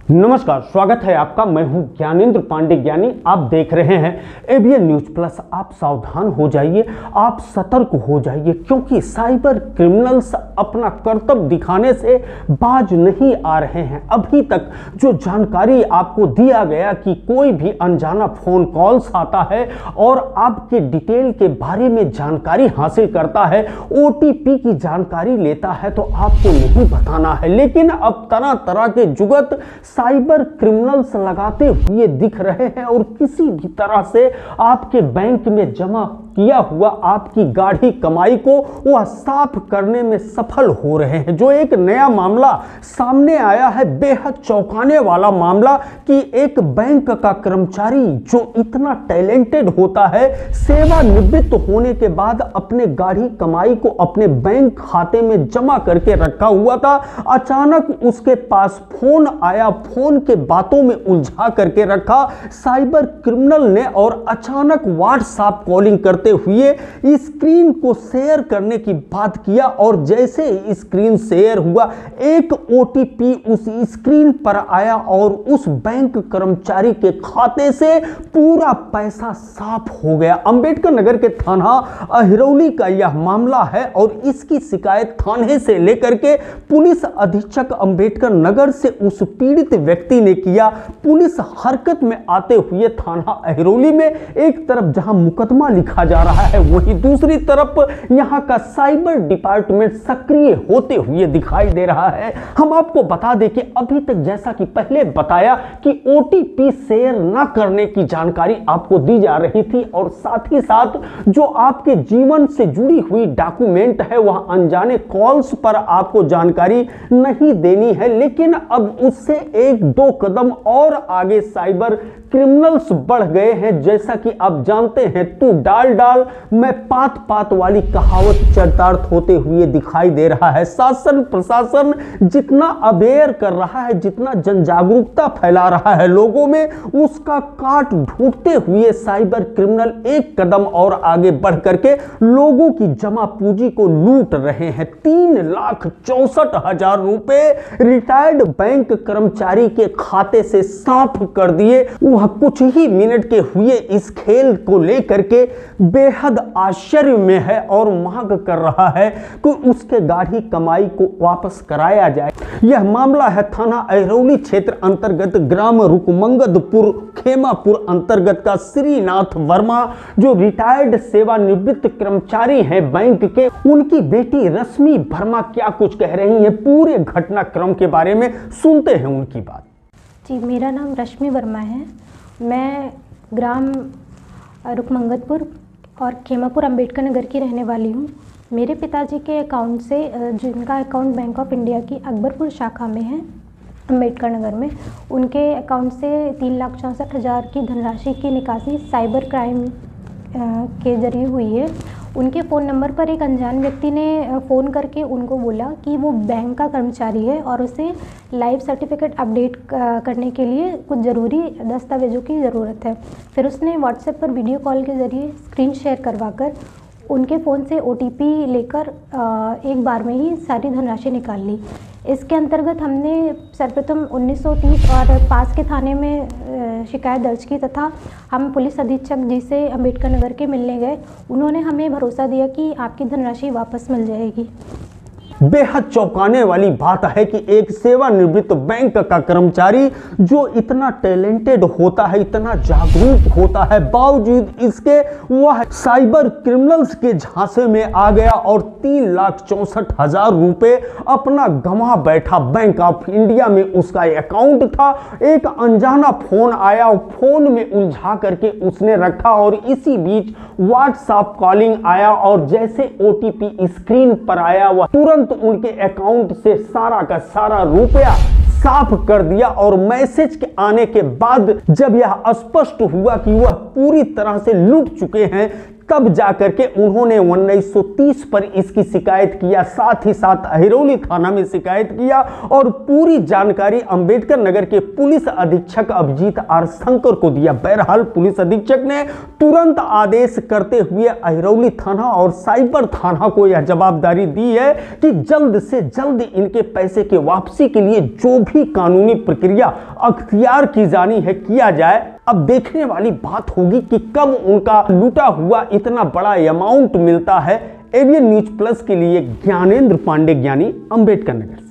नमस्कार, स्वागत है आपका। मैं हूं ज्ञानेंद्र पांडे ज्ञानी। आप देख रहे हैं एबीएन न्यूज प्लस। आप सावधान हो जाइए, आप सतर्क हो जाइए, क्योंकि साइबर क्रिमिनल्स अपना कर्तव्य दिखाने से बाज नहीं आ रहे हैं। अभी तक जो जानकारी आपको दिया गया कि कोई भी अनजाना फोन कॉल्स आता है और आपके डिटेल के बारे में जानकारी हासिल करता है, ओटीपी की जानकारी लेता है, तो आपको नहीं बताना है। लेकिन अब तरह तरह के जुगत साइबर क्रिमिनल्स लगाते हुए दिख रहे हैं और किसी भी तरह से आपके बैंक में जमा किया हुआ आपकी गाढ़ी कमाई को वह साफ करने में सफल हो रहे हैं। जो एक नया मामला सामने आया है, बेहद चौंकाने वाला मामला, कि एक बैंक का कर्मचारी जो इतना टैलेंटेड होता है, सेवानिवृत्त होने के बाद अपने गाढ़ी कमाई को अपने बैंक खाते में जमा करके रखा हुआ था। अचानक उसके पास फोन आया, फोन के बातों में उलझा करके रखा साइबर क्रिमिनल ने और अचानक व्हाट्सएप कॉलिंग करते हुए स्क्रीन को शेयर करने की बात किया। और जैसे ही स्क्रीन शेयर हुआ, एक ओटीपी उस स्क्रीन पर आया और उस बैंक कर्मचारी के खाते से पूरा पैसा साफ हो गया। अंबेडकर नगर के थाना अहिरौली का यह मामला है और इसकी शिकायत थाने से लेकर के पुलिस अधीक्षक अंबेडकर नगर से उस पीड़ित व्यक्ति ने किया। पुलिस हरकत में आते हुए थाना अहिरौली में एक तरफ जहां मुकदमा लिखा जा रहा है, वहीं दूसरी तरफ यहां का साइबर डिपार्टमेंट सक्रिय होते हुए दिखाई दे रहा है। हम आपको बता दें कि अभी तक, जैसा कि पहले बताया, कि ओटीपी शेयर न करने की जानकारी आपको दी जा रही थी और साथ ही साथ जो आपके जीवन से जुड़ी हुई डॉक्यूमेंट है, वह अनजाने कॉल्स पर आपको जानकारी नहीं देनी है। लेकिन अब उससे एक दो कदम और आगे साइबर क्रिमिनल्स बढ़ गए हैं। जैसा कि आप जानते हैं, तू डाल डाल मैं पात पात वाली कहावत चरितार्थ होते हुए दिखाई दे रहा है। शासन प्रशासन जितना अवेयर कर रहा है, जितना जन जागरूकता फैला रहा है लोगों में, उसका काट ढूंढते हुए साइबर क्रिमिनल एक कदम और आगे बढ़ करके लोगों की जमा पूंजी को लूट रहे हैं। 3,64,000 रुपए रिटायर्ड बैंक कर्मचारी के खाते से साफ कर दिए। वह कुछ ही मिनट के हुए इस खेल को लेकर के बेहद आश्चर्य में है और मांग कर रहा है कि उसके गाढ़ी कमाई को वापस कराया जाए। यह मामला है थाना अहिरौली क्षेत्र अंतर्गत ग्राम रुकमंगदपुर खेमापुर अंतर्गत का श्रीनाथ वर्मा, जो रिटायर्ड सेवानिवृत्त कर्मचारी हैं बैंक के। उनकी बेटी रश्मि वर्मा क्या कुछ कह रही हैं, पूरे घटनाक्रम के बारे में सुनते हैं उनकी बात। जी, मेरा नाम रश्मि वर्मा है। मैं ग्राम रुकमंगदपुर और खेमापुर अंबेडकर नगर की रहने वाली हूँ। मेरे पिताजी के अकाउंट से, जिनका अकाउंट बैंक ऑफ इंडिया की अकबरपुर शाखा में है अंबेडकर नगर में, उनके अकाउंट से 3,64,000 की धनराशि की निकासी साइबर क्राइम के जरिए हुई है। उनके फ़ोन नंबर पर एक अनजान व्यक्ति ने फ़ोन करके उनको बोला कि वो बैंक का कर्मचारी है और उसे लाइफ सर्टिफिकेट अपडेट करने के लिए कुछ ज़रूरी दस्तावेज़ों की ज़रूरत है। फिर उसने व्हाट्सएप पर वीडियो कॉल के ज़रिए स्क्रीन शेयर करवाकर उनके फ़ोन से ओटीपी लेकर एक बार में ही सारी धनराशि निकाल ली। इसके अंतर्गत हमने सर्वप्रथम 1930 और पास के थाने में शिकायत दर्ज की तथा हम पुलिस अधीक्षक जी से अंबेडकर नगर के मिलने गए। उन्होंने हमें भरोसा दिया कि आपकी धनराशि वापस मिल जाएगी। बेहद चौंकाने वाली बात है कि एक सेवानिवृत्त बैंक का कर्मचारी जो इतना टैलेंटेड होता है, इतना जागरूक होता है, बावजूद इसके वह साइबर क्रिमिनल्स के झांसे में आ गया और 3,64,000 रुपए अपना गंवा बैठा। बैंक ऑफ इंडिया में उसका अकाउंट था। एक अनजाना फोन आया, फोन में उलझा करके उसने रखा और इसी बीच व्हाट्सएप कॉलिंग आया और जैसे ओटीपी स्क्रीन पर आया, वह तुरंत उनके अकाउंट से सारा का सारा रुपया साफ कर दिया। और मैसेज के आने के बाद जब यह स्पष्ट हुआ कि वह पूरी तरह से लूट चुके हैं, तब जाकर के उन्होंने 1930 पर इसकी शिकायत किया, साथ ही साथ अहिरौली थाना में शिकायत किया और पूरी जानकारी अंबेडकर नगर के पुलिस अधीक्षक अभिजीत आर शंकर को दिया। बहरहाल पुलिस अधीक्षक ने तुरंत आदेश करते हुए अहिरौली थाना और साइबर थाना को यह जवाबदारी दी है कि जल्द से जल्द इनके पैसे की वापसी के लिए जो भी कानूनी प्रक्रिया अख्तियार की जानी है किया जाए। अब देखने वाली बात होगी कि कब उनका लूटा हुआ इतना बड़ा अमाउंट मिलता है। एबीएन न्यूज प्लस के लिए ज्ञानेंद्र पांडे, ज्ञानी, अंबेडकर नगर।